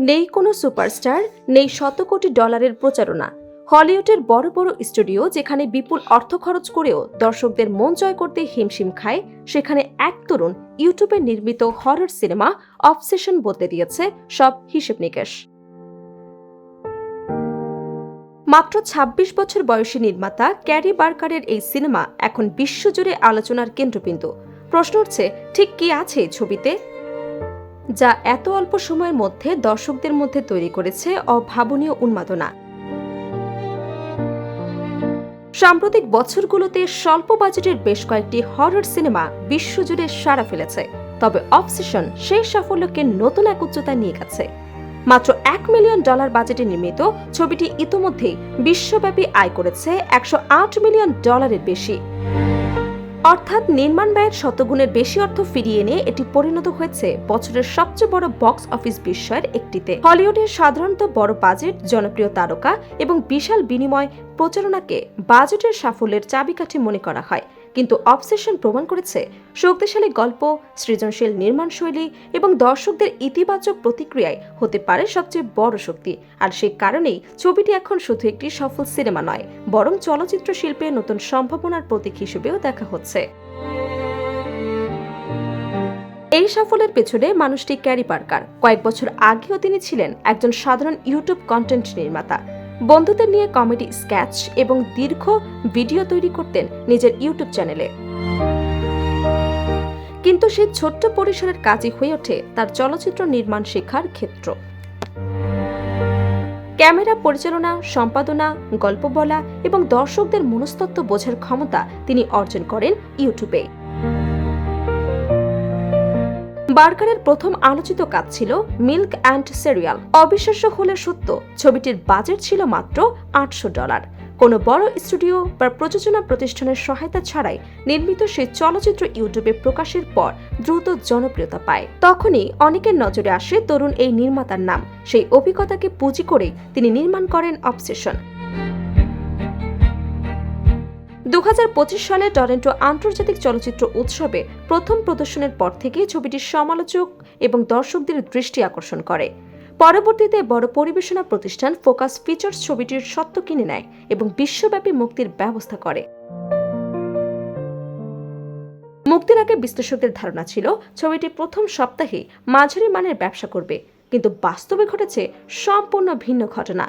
নেই কোনো সুপারস্টার, নেই শত কোটি ডলারের প্রচারণা। হলিউডের বড় বড় স্টুডিও যেখানে বিপুল অর্থ খরচ করেও দর্শকদের মন জয় করতে হিমশিম খায়, সেখানে এক তরুণ ইউটিউবে নির্মিত হরর সিনেমা অবসেশন বদলে দিয়েছে সব হিসেব নিকেশ। মাত্র ২৬ বছর বয়সী নির্মাতা ক্যারি বার্কারের এই সিনেমা এখন বিশ্বজুড়ে আলোচনার কেন্দ্রবিন্দু। প্রশ্ন উঠছে, ঠিক কি আছে এই ছবিতে যা এত অল্প সময়ের মধ্যে দর্শকদের মধ্যে তৈরি করেছে অভাবনীয় উন্মাদনা। সাম্প্রতিক বছরগুলোতে স্বল্প বাজেটের বেশ কয়েকটি হরর সিনেমা বিশ্বজুড়ে সাড়া ফেলেছে, তবে অবসেশন সেই সাফল্যকে নতুন এক উচ্চতায় নিয়ে গেছে। মাত্র $1 মিলিয়ন বাজেটে নির্মিত ছবিটি ইতোমধ্যেই বিশ্বব্যাপী আয় করেছে $108 মিলিয়ন বেশি, অর্থাৎ নির্মাণ ব্যয়ের শতগুণের বেশি অর্থ ফিরিয়ে এনে এটি পরিণত হয়েছে বছরের সবচেয়ে বড় বক্স অফিস বিস্ময়ের একটিতে। হলিউডের সাধারণত বড় বাজেট, জনপ্রিয় তারকা এবং বিশাল বিনিময় প্রচারণাকে বাজেটের সাফল্যের চাবিকাঠি মনে করা হয়, কিন্তু অবসেশন প্রমাণ করেছে শক্তিশালী গল্প, সৃজনশীল নির্মাণশৈলী এবং দর্শকদের ইতিবাচক প্রতিক্রিয়ায় হতে পারে সবচেয়ে বড় শক্তি। আর সেই কারণেই ছবিটি এখন শুধু একটি সফল সিনেমা নয়, বরং চলচ্চিত্র শিল্পে নতুন সম্ভাবনার প্রতীক হিসেবেও দেখা হচ্ছে। এই সাফল্যের পেছনে মানুষটি ক্যারি বার্কার। কয়েক বছর আগেও তিনি ছিলেন একজন সাধারণ ইউটিউব কন্টেন্ট নির্মাতা। বন্ধুদের নিয়ে কমেডি স্কেচ এবং দীর্ঘ ভিডিও তৈরি করতেন নিজের ইউটিউব চ্যানেলে, কিন্তু সেই ছোট্ট পরিসরের কাজই হয়ে ওঠে তার চলচ্চিত্র নির্মাণ শেখার ক্ষেত্র। ক্যামেরা পরিচালনা, সম্পাদনা, গল্প বলা এবং দর্শকদের মনস্তত্ত্ব বোঝার ক্ষমতা তিনি অর্জন করেন ইউটিউবে। বার্কারের প্রথম আলোচিত কাজ ছিল মিল্ক অ্যান্ড সিরিয়াল। অবিশ্বাস্য হলে সত্য, ছবিটির বাজেট ছিল মাত্র $800। কোনো বড় স্টুডিও বা প্রযোজনা প্রতিষ্ঠানের সহায়তা ছাড়াই নির্মিত সেই চলচ্চিত্র ইউটিউবে প্রকাশের পর দ্রুত জনপ্রিয়তা পায়। তখনই অনেকের নজরে আসে তরুণ এই নির্মাতার নাম। সেই অভিজ্ঞতাকে পুঁজি করেই তিনি নির্মাণ করেন অবসেশন। ২০২৫ সালে টরন্টো আন্তর্জাতিক চলচ্চিত্র উৎসবে প্রথম প্রদর্শনের পর থেকেই ছবিটির সমালোচক এবং দর্শকদের দৃষ্টি আকর্ষণ করে। পরবর্তীতে বড় পরিবেশনা প্রতিষ্ঠান ফোকাস ফিচার্স ছবিটির স্বত্ব কিনে নেয় এবং বিশ্বব্যাপী মুক্তির ব্যবস্থা করে। মুক্তির আগে বিশ্লেষকদের ধারণা ছিল ছবিটি প্রথম সপ্তাহে মাঝারি মানের ব্যবসা করবে, কিন্তু বাস্তবে ঘটেছে সম্পূর্ণ ভিন্ন ঘটনা।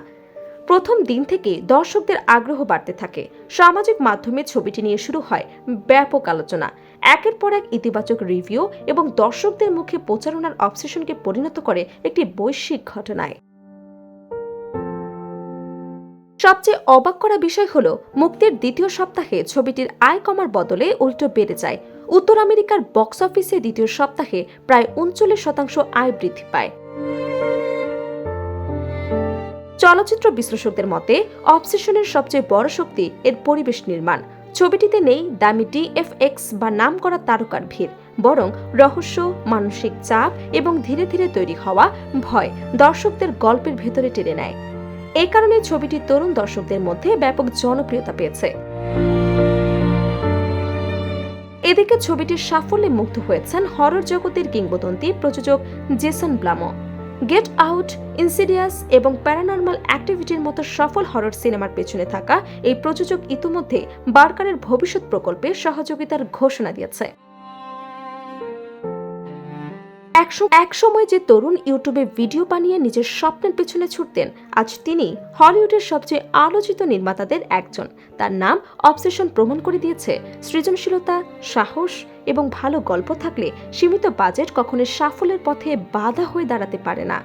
প্রথম দিন থেকে দর্শকদের আগ্রহ বাড়তে থাকে। সামাজিক মাধ্যমে ছবিটি নিয়ে শুরু হয় ব্যাপক আলোচনা। একের পর এক ইতিবাচক রিভিউ এবং দর্শকদের মুখে প্রচারণার অবসেশনকে পরিণত করে একটি বৈশ্বিক ঘটনায়। সবচেয়ে অবাক করা বিষয় হল, মুক্তির দ্বিতীয় সপ্তাহে ছবিটির আয় কমার বদলে উল্টো বেড়ে যায়। উত্তর আমেরিকার বক্স অফিসে দ্বিতীয় সপ্তাহে প্রায় 39% আয় বৃদ্ধি পায়। চলচ্চিত্র বিশ্লেষকদের মতে অবসেশনের সবচেয়ে বড় শক্তি এর পরিবেশ নির্মাণ। ছবিটিতে নেই দামি ডিএফএক্স বা নামকরা তারকার ভিড়, বরং রহস্য, মানসিক চাপ এবং ধীরে ধীরে তৈরি হওয়া ভয় দর্শকদের গল্পের ভেতরে টেনে নেয়। এই কারণে ছবিটি তরুণ দর্শকদের মধ্যে ব্যাপক জনপ্রিয়তা পেয়েছে। এদিকে ছবিটির সাফল্যে মুগ্ধ হয়েছেন হরর জগতের কিংবদন্তি প্রযোজক জেসন ব্লামো। গেট আউট, ইনসিডিয়াস এবং প্যারানর্মাল অ্যাক্টিভিটির মতো সফল হরর সিনেমার পেছনে থাকা এই প্রযোজক ইতিমধ্যে বার্কারের ভবিষ্যৎ প্রকল্পে সহযোগিতার ঘোষণা দিয়েছে। এক সময় যে তরুণ ইউটিউবে ভিডিও বানিয়ে নিজের স্বপ্নের পেছনে ছুটতেন, আজ তিনি হলিউডের সবচেয়ে আলোচিত নির্মাতাদের একজন। তার নাম অবসেশন প্রমাণ করে দিয়েছে, সৃজনশীলতা, সাহস এবং ভালো গল্প থাকলে সীমিত বাজেট কখনো সাফল্যের পথে বাধা হয়ে দাঁড়াতে পারে না।